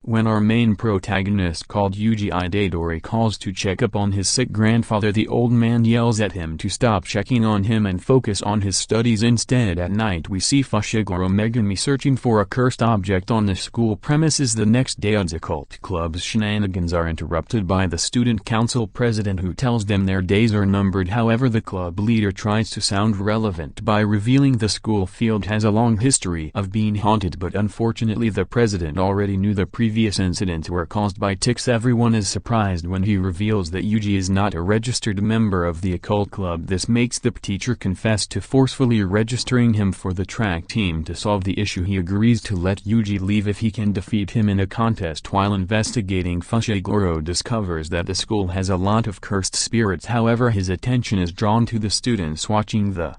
When our main protagonist called Yuji Idadori calls to check up on his sick grandfather, the old man yells at him to stop checking on him and focus on his studies instead. At night we see Fushiguro Megumi searching for a cursed object on the school premises. The next day the cult club's shenanigans are interrupted by the student council president, who tells them their days are numbered. However, the club leader tries to sound relevant by revealing the school field has a long history of being haunted, but unfortunately the president already knew the previous incidents were caused by ticks. Everyone is surprised when he reveals that Yuji is not a registered member of the occult club. This makes the teacher confess to forcefully registering him for the track team. To solve the issue, he agrees to let Yuji leave if he can defeat him in a contest. While investigating, Fushiguro discovers that the school has a lot of cursed spirits. However, his attention is drawn to the students watching the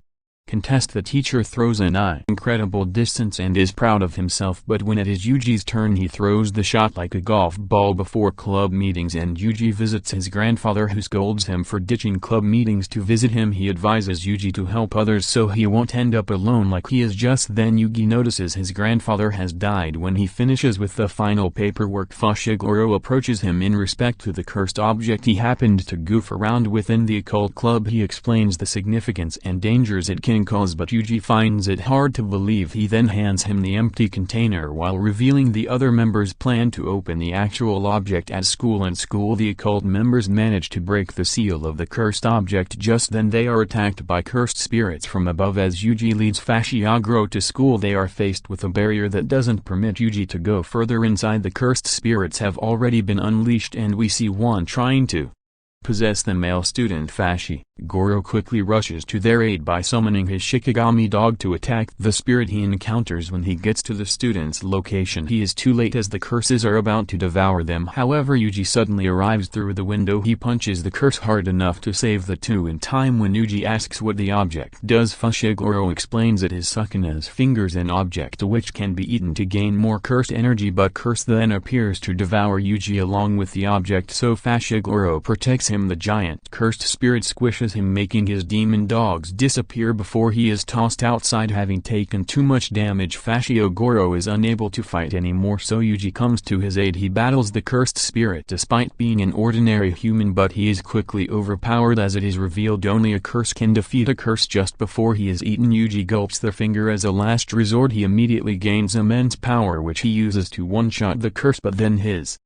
contest. The teacher throws an incredible distance and is proud of himself, but when it is Yuji's turn he throws the shot like a golf ball. Before club meetings and Yuji visits his grandfather, who scolds him for ditching club meetings to visit him. He advises Yuji to help others so he won't end up alone like he is. Just then Yuji notices his grandfather has died. When he finishes with the final paperwork, Fushiguro approaches him in respect to the cursed object he happened to goof around within the occult club. He explains the significance and dangers it can cause, but Yuji finds it hard to believe. He then hands him the empty container while revealing the other members' plan to open the actual object at school. In school, the occult members manage to break the seal of the cursed object. Just then they are attacked by cursed spirits from above. As Yuji leads Fushiguro to school, they are faced with a barrier that doesn't permit Yuji to go further inside. The cursed spirits have already been unleashed and we see one trying to possess the male student. Fushiguro quickly rushes to their aid by summoning his Shikigami dog to attack the spirit he encounters. When he gets to the student's location, he is too late as the curses are about to devour them. However, Yuji suddenly arrives through the window. He punches the curse hard enough to save the two in time. When Yuji asks what the object does, Fushiguro explains it is Sukuna's fingers, an object which can be eaten to gain more cursed energy, but curse then appears to devour Yuji along with the object, so Fushiguro protects him. The giant cursed spirit squishes him, making his demon dogs disappear before he is tossed outside. Having taken too much damage, Fushiguro is unable to fight anymore, so Yuji comes to his aid. He battles the cursed spirit despite being an ordinary human, but he is quickly overpowered as it is revealed only a curse can defeat a curse. Just before he is eaten, Yuji gulps the finger as a last resort. He immediately gains immense power which he uses to one-shot the curse, but then his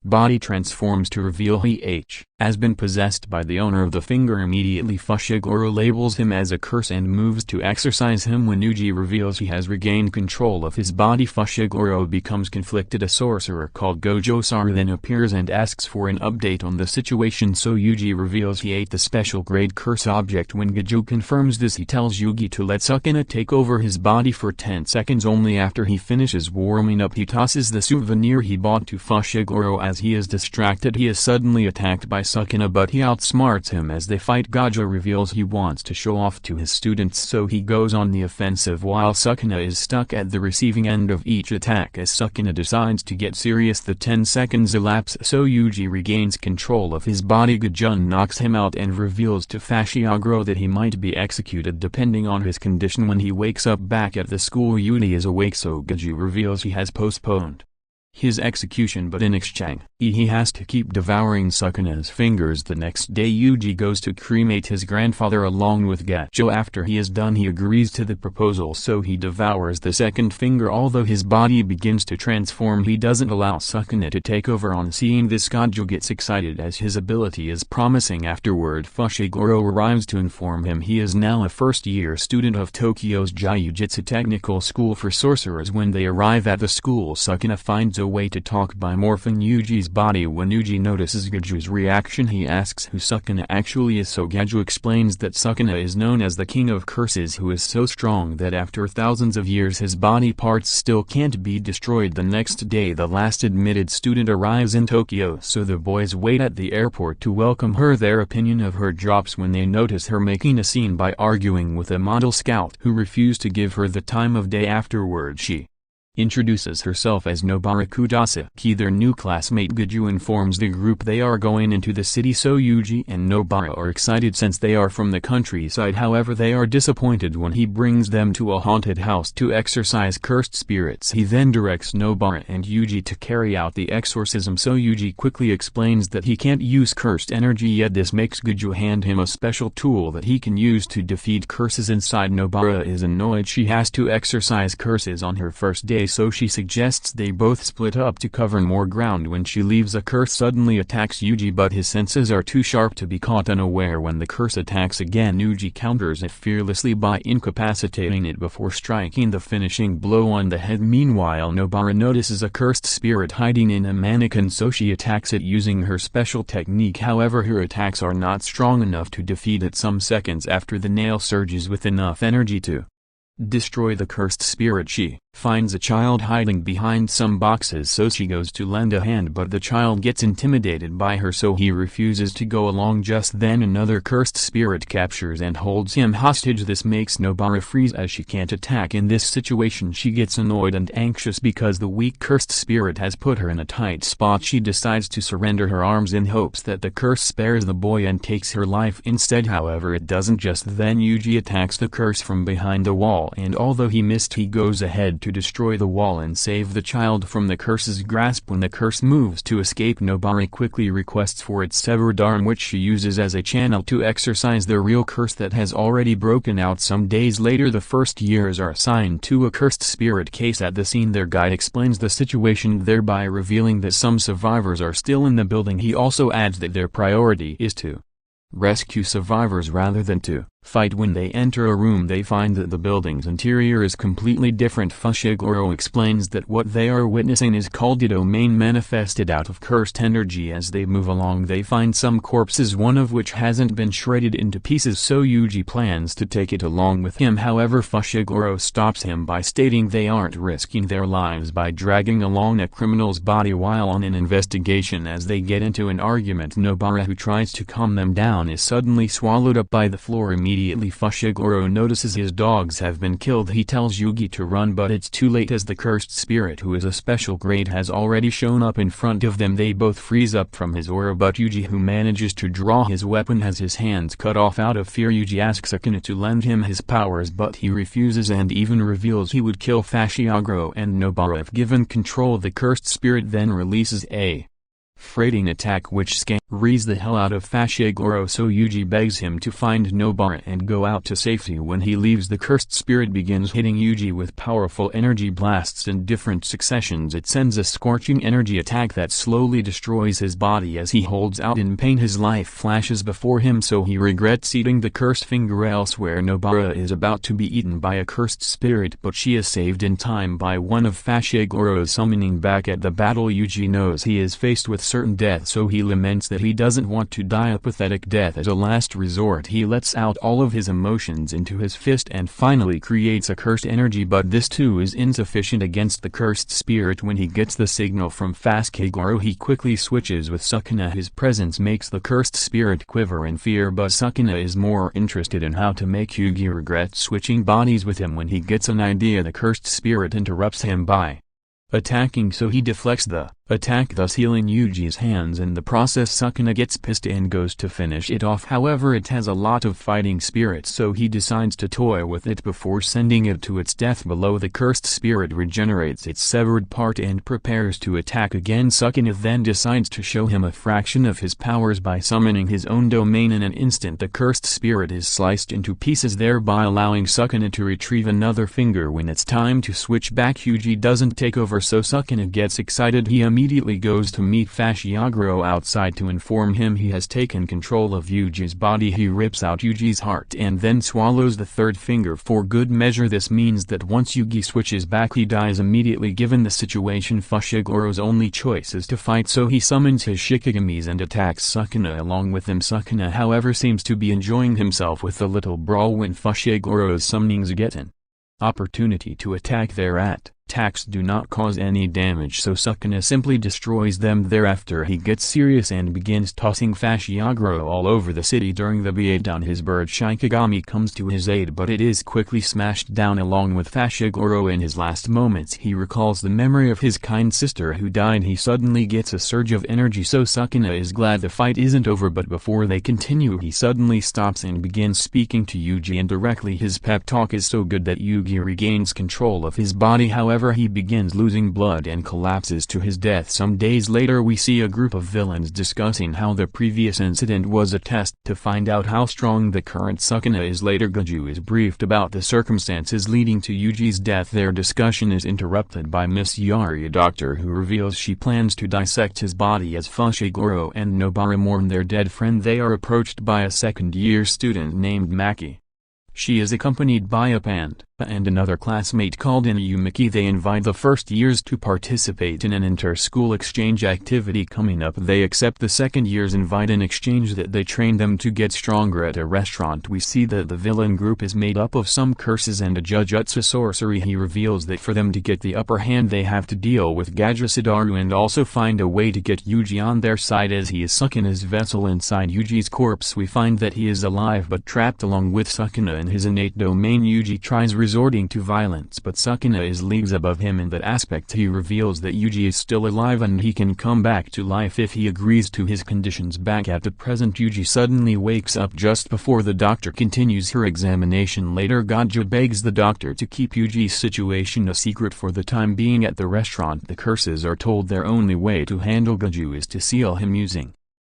body transforms to reveal he has been possessed by the owner of the finger. Immediately Fushiguro labels him as a curse and moves to exorcise him. When Yuji reveals he has regained control of his body, Fushiguro becomes conflicted. A sorcerer called Gojo-sara then appears and asks for an update on the situation, so Yuji reveals he ate the special grade curse object. When Gojo confirms this, he tells Yugi to let Sukuna take over his body for 10 seconds only. After he finishes warming up, he tosses the souvenir he bought to Fushiguro. As he is distracted, he is suddenly attacked by Sukuna, but he outsmarts him as they fight. Gojo reveals he wants to show off to his students, so he goes on the offensive while Sukuna is stuck at the receiving end of each attack. As Sukuna decides to get serious, the 10 seconds elapse, so Yuji regains control of his body. Gojo knocks him out and reveals to Fushiguro that he might be executed depending on his condition. When he wakes up back at the school, Yuji is awake, so Gojo reveals he has postponed his execution, but in exchange, he has to keep devouring Sukuna's fingers. The next day Yuji goes to cremate his grandfather along with Gojo. After he is done, he agrees to the proposal, so he devours the second finger. Although his body begins to transform, he doesn't allow Sukuna to take over. On seeing this, Gojo gets excited as his ability is promising. Afterward, Fushiguro arrives to inform him he is now a first-year student of Tokyo's Jujutsu Technical School for Sorcerers. When they arrive at the school, Sukuna finds a way to talk by morphing Yuji's body. When Yuji notices Gojo's reaction, he asks who Sukuna actually is, so Gojo explains that Sukuna is known as the King of Curses, who is so strong that after thousands of years his body parts still can't be destroyed. The next day the last admitted student arrives in Tokyo, so the boys wait at the airport to welcome her. Their opinion of her drops when they notice her making a scene by arguing with a model scout who refused to give her the time of day. Afterward she introduces herself as Nobara Kudasaki. Their new classmate Guju informs the group they are going into the city, so Yuji and Nobara are excited since they are from the countryside. However, they are disappointed when he brings them to a haunted house to exorcise cursed spirits. He then directs Nobara and Yuji to carry out the exorcism, so Yuji quickly explains that he can't use cursed energy yet. This makes Guju hand him a special tool that he can use to defeat curses inside. Nobara is annoyed she has to exorcise curses on her first day, so she suggests they both split up to cover more ground. When she leaves, a curse suddenly attacks Yuji, but his senses are too sharp to be caught unaware. When the curse attacks again, Yuji counters it fearlessly by incapacitating it before striking the finishing blow on the head. Meanwhile, Nobara notices a cursed spirit hiding in a mannequin, so she attacks it using her special technique. However, her attacks are not strong enough to defeat it. Some seconds after, the nail surges with enough energy to destroy the cursed spirit. She finds a child hiding behind some boxes, so she goes to lend a hand, but the child gets intimidated by her, so he refuses to go along. Just then another cursed spirit captures and holds him hostage. This makes Nobara freeze as she can't attack. In this situation, she gets annoyed and anxious because the weak cursed spirit has put her in a tight spot. She decides to surrender her arms in hopes that the curse spares the boy and takes her life instead. However, it doesn't. Just then Yuji attacks the curse from behind the wall, and although he missed, he goes ahead to destroy the wall and save the child from the curse's grasp. When the curse moves to escape, Nobara quickly requests for its severed arm, which she uses as a channel to exorcise the real curse that has already broken out. Some days later, the first years are assigned to a cursed spirit case. At the scene, their guide explains the situation, thereby revealing that some survivors are still in the building. He also adds that their priority is to rescue survivors rather than to fight. When they enter a room, they find that the building's interior is completely different. Fushiguro explains that what they are witnessing is called a domain manifested out of cursed energy. As they move along, they find some corpses, one of which hasn't been shredded into pieces, so Yuji plans to take it along with him. However, Fushiguro stops him by stating they aren't risking their lives by dragging along a criminal's body while on an investigation. As they get into an argument, Nobara, who tries to calm them down, is suddenly swallowed up by the floor. Immediately Fushiguro notices his dogs have been killed. He tells Yugi to run, but it's too late as the cursed spirit, who is a special grade, has already shown up in front of them. They both freeze up from his aura, but Yuji, who manages to draw his weapon, has his hands cut off. Out of fear, Yuji asks Sakuna to lend him his powers, but he refuses and even reveals he would kill Fushiguro and Nobara if given control. The cursed spirit then releases a freighting attack which scares the hell out of Fushiguro, so Yuji begs him to find Nobara and go out to safety. When he leaves, the cursed spirit begins hitting Yuji with powerful energy blasts in different successions. It sends a scorching energy attack that slowly destroys his body. As he holds out in pain, his life flashes before him, so he regrets eating the cursed finger. Elsewhere, Nobara is about to be eaten by a cursed spirit, but she is saved in time by one of Fushiguro's summoning. Back at the battle, Yuji knows he is faced with certain death, so he laments that he doesn't want to die a pathetic death. As a last resort, he lets out all of his emotions into his fist and finally creates a cursed energy, but this too is insufficient against the cursed spirit. When he gets the signal from Fushiguro, he quickly switches with Sukuna. His presence makes the cursed spirit quiver in fear, but Sukuna is more interested in how to make Yugi regret switching bodies with him. When he gets an idea, the cursed spirit interrupts him by attacking, so he deflects the attack, thus healing Yuji's hands. In the process, Sukuna gets pissed and goes to finish it off. However, it has a lot of fighting spirits, so he decides to toy with it before sending it to its death below. The cursed spirit regenerates its severed part and prepares to attack again. Sukuna then decides to show him a fraction of his powers by summoning his own domain. In an instant, the cursed spirit is sliced into pieces, thereby allowing Sukuna to retrieve another finger. When it's time to switch back, Yuji doesn't take over, so Sukuna gets excited. He immediately goes to meet Fushiguro outside to inform him he has taken control of Yuji's body. He rips out Yuji's heart and then swallows the third finger for good measure. This means that once Yugi switches back, he dies immediately. Given the situation, Fushiguro's only choice is to fight, so he summons his Shikigamis and attacks Sukuna along with them. Sukuna, however, seems to be enjoying himself with the little brawl when Fushiguro's summonings get an opportunity to attack. They're at attacks do not cause any damage, so Sukuna simply destroys them. Thereafter he gets serious and begins tossing Fashiaguro all over the city. During the beatdown his bird Shikigami comes to his aid, but it is quickly smashed down along with Fashiaguro. In his last moments he recalls the memory of his kind sister who died. He suddenly gets a surge of energy, so Sukuna is glad the fight isn't over, but before they continue he suddenly stops and begins speaking to Yuji indirectly. His pep talk is so good that Yugi regains control of his body, however he begins losing blood and collapses to his death. Some days later we see a group of villains discussing how the previous incident was a test to find out how strong the current Sukuna is. Later Gojo is briefed about the circumstances leading to Yuji's death. Their discussion is interrupted by Miss Yari, a doctor who reveals she plans to dissect his body. As Fushiguro and Nobara mourn their dead friend, they are approached by a second-year student named Maki. She is accompanied by a panda and another classmate called Inuyumaki. They invite the first years to participate in an inter-school exchange activity coming up. They accept the second years' invite in exchange that they train them to get stronger. At a restaurant we see that the villain group is made up of some curses and a jujutsu sorcery. He reveals that for them to get the upper hand they have to deal with Gajusadaru and also find a way to get Yuji on their side. As he is stuck in his vessel inside Yuji's corpse, we find that he is alive but trapped along with Sukuna in his innate domain. Yuji tries resorting to violence, but Sukuna is leagues above him in that aspect. He reveals that Yuji is still alive and he can come back to life if he agrees to his conditions. Back at the present, Yuji suddenly wakes up just before the doctor continues her examination. Later Gojo begs the doctor to keep Yuji's situation a secret for the time being. At the restaurant the curses are told their only way to handle Gojo is to seal him using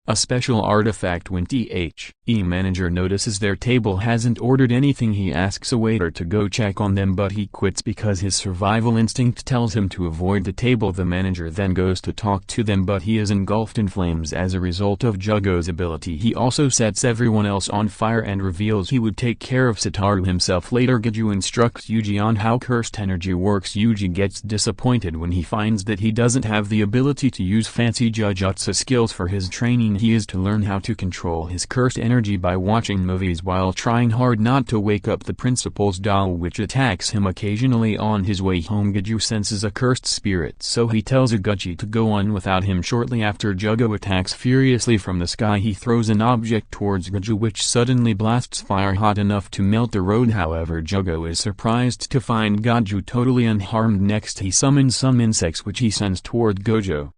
a special artifact. When THE manager notices their table hasn't ordered anything, he asks a waiter to go check on them, but he quits because his survival instinct tells him to avoid the table. The manager then goes to talk to them, but he is engulfed in flames as a result of Jugo's ability. He also sets everyone else on fire and reveals he would take care of Satoru himself. Later Gojo instructs Yuji on how cursed energy works. Yuji gets disappointed when he finds that he doesn't have the ability to use fancy jujutsu skills for his training. He is to learn how to control his cursed energy by watching movies while trying hard not to wake up the principal's doll, which attacks him occasionally. On his way home Gojo senses a cursed spirit, so he tells Iguchi to go on without him. Shortly after, Jugo attacks furiously from the sky. He throws an object towards Gojo which suddenly blasts fire hot enough to melt the road. However, Jugo is surprised to find Gojo totally unharmed. Next he summons some insects which he sends toward Gojo.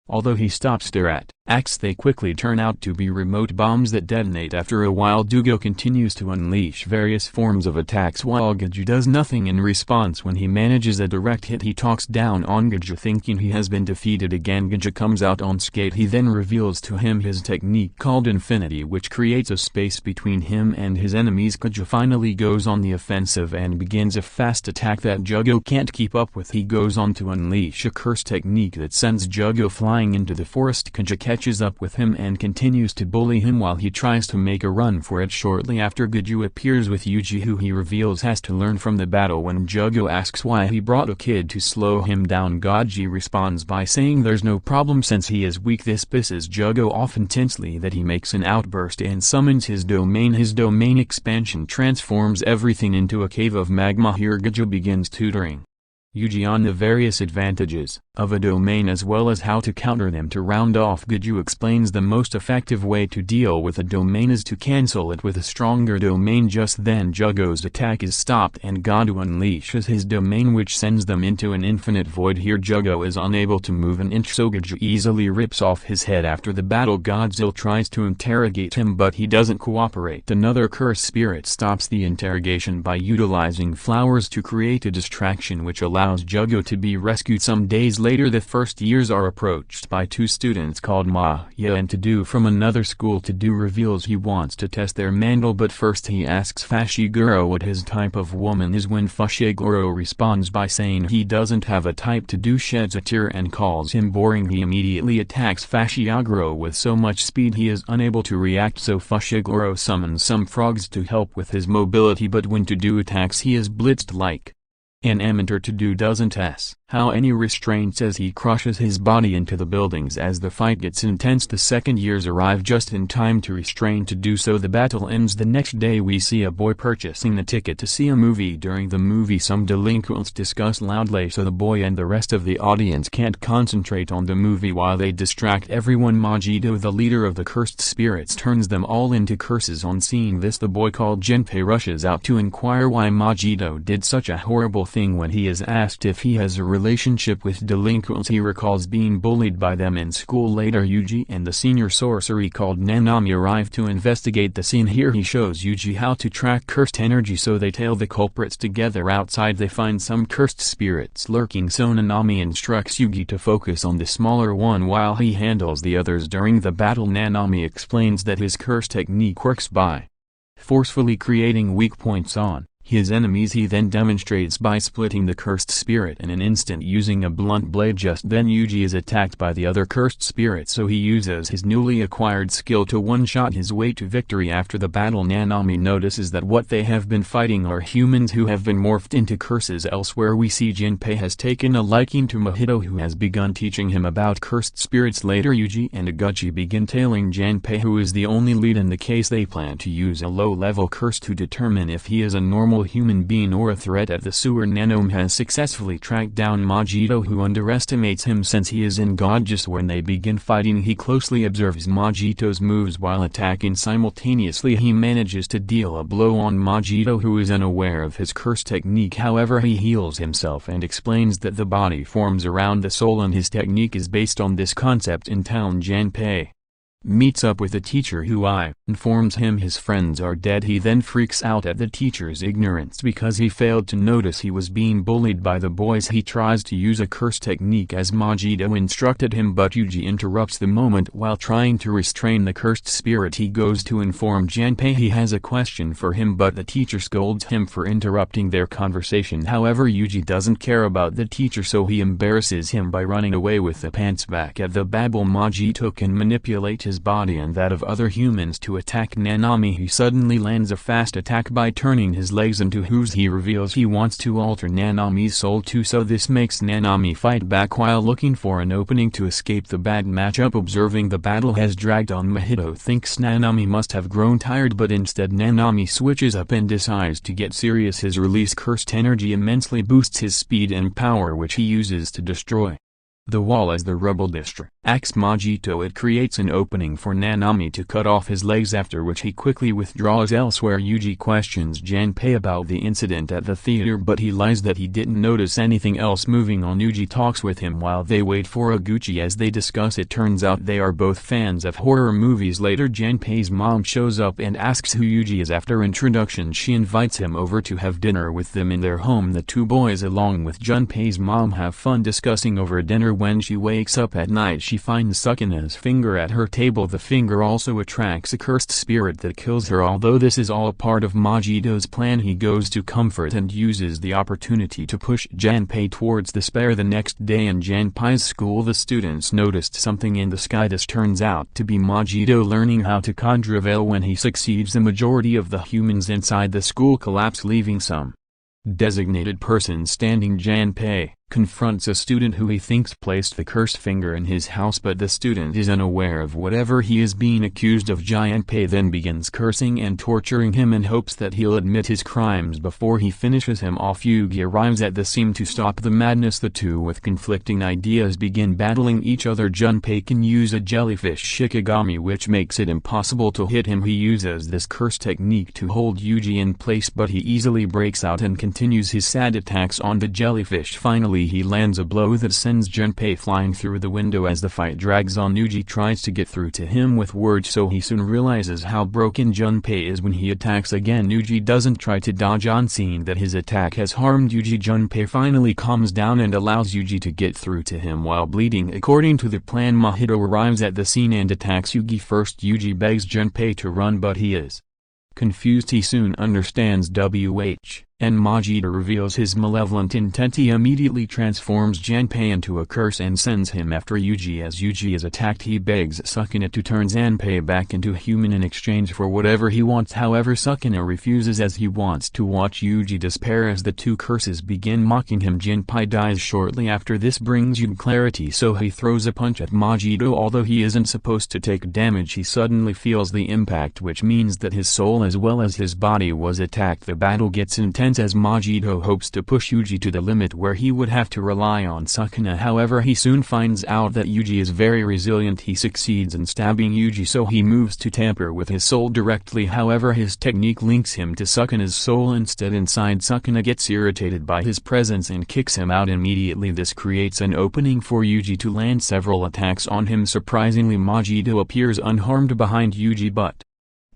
Although he stops their attacks, they quickly turn out to be remote bombs that detonate. After a while Jugo continues to unleash various forms of attacks while Gojo does nothing in response. When he manages a direct hit he talks down on Gojo, thinking he has been defeated again. Gojo comes out unscathed. He then reveals to him his technique called Infinity, which creates a space between him and his enemies. Gojo finally goes on the offensive and begins a fast attack that Jugo can't keep up with. He goes on to unleash a curse technique that sends Jugo flying into the forest. Gojo catches up with him and continues to bully him while he tries to make a run for it. Shortly after, Gojo appears with Yuji, who he reveals has to learn from the battle. When Jugo asks why he brought a kid to slow him down, Gojo responds by saying there's no problem since he is weak. This pisses Jugo off intensely that he makes an outburst and summons his domain. His domain expansion transforms everything into a cave of magma. Here Gojo begins tutoring Yuji on the various advantages of a domain as well as how to counter them. To round off, Gojo explains the most effective way to deal with a domain is to cancel it with a stronger domain. Just then Jugo's attack is stopped and Gojo unleashes his domain, which sends them into an infinite void. Here Jugo is unable to move an inch, so Gojo easily rips off his head. After the battle, Godzilla tries to interrogate him but he doesn't cooperate. Another cursed spirit stops the interrogation by utilizing flowers to create a distraction which allows Jugo to be rescued. Some days later the first years are approached by two students called Maya and Tadu from another school. Tadu reveals he wants to test their mantle, but first he asks Fushiguro what his type of woman is. When Fushiguro responds by saying he doesn't have a type, Tadu sheds a tear and calls him boring. He immediately attacks Fushiguro with so much speed he is unable to react, so Fushiguro summons some frogs to help with his mobility, but when Tadu attacks he is blitzed like an amateur to do doesn't how any restraints as he crushes his body into the buildings. As the fight gets intense, the second years arrive just in time to restrain to do so. The battle ends. The next day we see a boy purchasing the ticket to see a movie. During the movie some delinquents discuss loudly so the boy and the rest of the audience can't concentrate on the movie. While they distract everyone, Majito, the leader of the cursed spirits, turns them all into curses. On seeing this, the boy called Junpei rushes out to inquire why Majito did such a horrible thing. When he is asked if he has a relationship with delinquents, he recalls being bullied by them in school. Later, Yuji and the senior sorcery called Nanami arrive to investigate the scene. Here he shows Yuji how to track cursed energy, so they tail the culprits together. Outside they find some cursed spirits lurking, so Nanami instructs Yuji to focus on the smaller one while he handles the others. During the battle, Nanami explains that his curse technique works by forcefully creating weak points on his enemies. He then demonstrates by splitting the cursed spirit in an instant using a blunt blade. Just then Yuji is attacked by the other cursed spirit, so he uses his newly acquired skill to one-shot his way to victory. After the battle, Nanami notices that what they have been fighting are humans who have been morphed into curses. Elsewhere we see Junpei has taken a liking to Mahito, who has begun teaching him about cursed spirits. Later Yuji and Iguchi begin tailing Junpei, who is the only lead in the case. They plan to use a low-level curse to determine if he is a normal human being or a threat. At the sewer, Nanome has successfully tracked down Majito, who underestimates him since he is in God. Just when they begin fighting, he closely observes Majito's moves while attacking simultaneously. He manages to deal a blow on Majito, who is unaware of his curse technique. However, he heals himself and explains that the body forms around the soul and his technique is based on this concept. In town, Junpei meets up with the teacher, who informs him his friends are dead. He then freaks out at the teacher's ignorance because he failed to notice he was being bullied by the boys. He tries to use a curse technique as Majito instructed him, but Yuji interrupts the moment. While trying to restrain the cursed spirit, he goes to inform Junpei he has a question for him, but the teacher scolds him for interrupting their conversation. However, Yuji doesn't care about the teacher, so he embarrasses him by running away with the pants. Back at the Babel, Majito can manipulate his body and that of other humans to attack Nanami. He suddenly lands a fast attack by turning his legs into hooves. He reveals he wants to alter Nanami's soul too, so this makes Nanami fight back while looking for an opening to escape the bad matchup. Observing the battle has dragged on, Mahito thinks Nanami must have grown tired, but instead Nanami switches up and decides to get serious. His release cursed energy immensely boosts his speed and power, which he uses to destroy the wall as the rubble distracts Majito. It creates an opening for Nanami to cut off his legs, after which he quickly withdraws. Elsewhere, Yuji questions Junpei about the incident at the theater, but he lies that he didn't notice anything else. Moving on, Yuji talks with him while they wait for Iguchi. As they discuss, it turns out they are both fans of horror movies. Later, Junpei's mom shows up and asks who Yuji is. After introduction, she invites him over to have dinner with them in their home. The two boys along with Junpei's mom have fun discussing over dinner. When she wakes up at night, she finds Sukuna's finger at her table. The finger also attracts a cursed spirit that kills her. Although this is all a part of Majito's plan, he goes to comfort and uses the opportunity to push Junpei towards despair. The next day in Junpei's school, the students noticed something in the sky. This turns out to be Majito learning how to conjure a veil. When he succeeds, the majority of the humans inside the school collapse, leaving some designated person standing. Junpei confronts a student who he thinks placed the cursed finger in his house, but the student is unaware of whatever he is being accused of. Junpei then begins cursing and torturing him in hopes that he'll admit his crimes before he finishes him off. Yugi arrives at the scene to stop the madness. The two with conflicting ideas begin battling each other. Junpei can use a jellyfish shikigami, which makes it impossible to hit him. He uses this curse technique to hold Yuji in place, but he easily breaks out and continues his sad attacks on the jellyfish. Finally, he lands a blow that sends Junpei flying through the window. As the fight drags on, Yuji tries to get through to him with words, so he soon realizes how broken Junpei is when he attacks again. Yuji doesn't try to dodge. On seeing that his attack has harmed Yuji, Junpei finally calms down and allows Yuji to get through to him while bleeding. According to the plan, Mahito arrives at the scene and attacks Yugi first. Yuji begs Junpei to run, but he is confused. He soon understands and Majito reveals his malevolent intent. He immediately transforms Janpei into a curse and sends him after Yuji. As Yuji is attacked, he begs Sukuna to turn Janpei back into human in exchange for whatever he wants. However, Sukuna refuses as he wants to watch Yuji despair as the two curses begin mocking him. Janpei dies shortly after. This brings Yuji clarity, so he throws a punch at Majito. Although he isn't supposed to take damage, he suddenly feels the impact, which means that his soul as well as his body was attacked. The battle gets intense as Majito hopes to push Yuji to the limit where he would have to rely on Sukuna. However, he soon finds out that Yuji is very resilient. He succeeds in stabbing Yuji, so he moves to tamper with his soul directly. However, his technique links him to Sukuna's soul instead. Inside, Sukuna gets irritated by his presence and kicks him out immediately. This creates an opening for Yuji to land several attacks on him. Surprisingly, Majito appears unharmed behind Yuji, but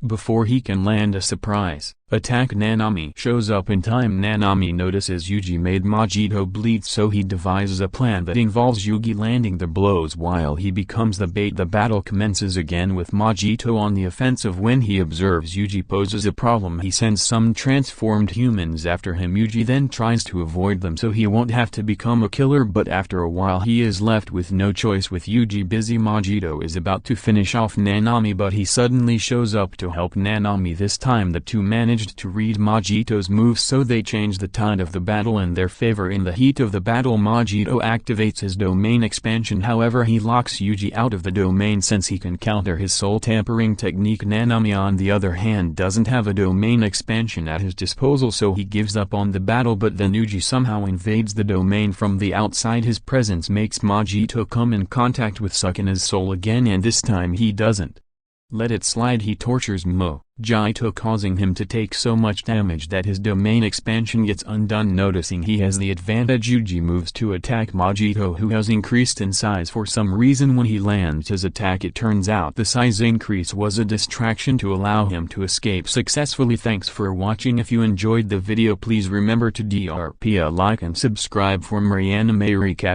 before he can land a surprise attack, Nanami shows up in time. Nanami notices Yuji made Majito bleed, so he devises a plan that involves Yuji landing the blows while he becomes the bait. The battle commences again with Majito on the offensive. When he observes Yuji poses a problem, he sends some transformed humans after him. Yuji then tries to avoid them so he won't have to become a killer, but after a while he is left with no choice. With Yuji busy, Majito is about to finish off Nanami, but he suddenly shows up to help Nanami. This time the two manage to read Majito's moves, so they change the tide of the battle in their favor. In the heat of the battle, Majito activates his domain expansion. However, he locks Yuji out of the domain since he can counter his soul tampering technique. Nanami on the other hand doesn't have a domain expansion at his disposal, so he gives up on the battle, but then Yuji somehow invades the domain from the outside. His presence makes Majito come in contact with Sukuna's soul again, and this time he doesn't let it slide. He tortures Majito, causing him to take so much damage that his domain expansion gets undone. Noticing he has the advantage, Yuji moves to attack Majito, who has increased in size for some reason. When he lands his attack, it turns out the size increase was a distraction to allow him to escape successfully. Thanks for watching. If you enjoyed the video, please remember to drop a like and subscribe for more anime recap.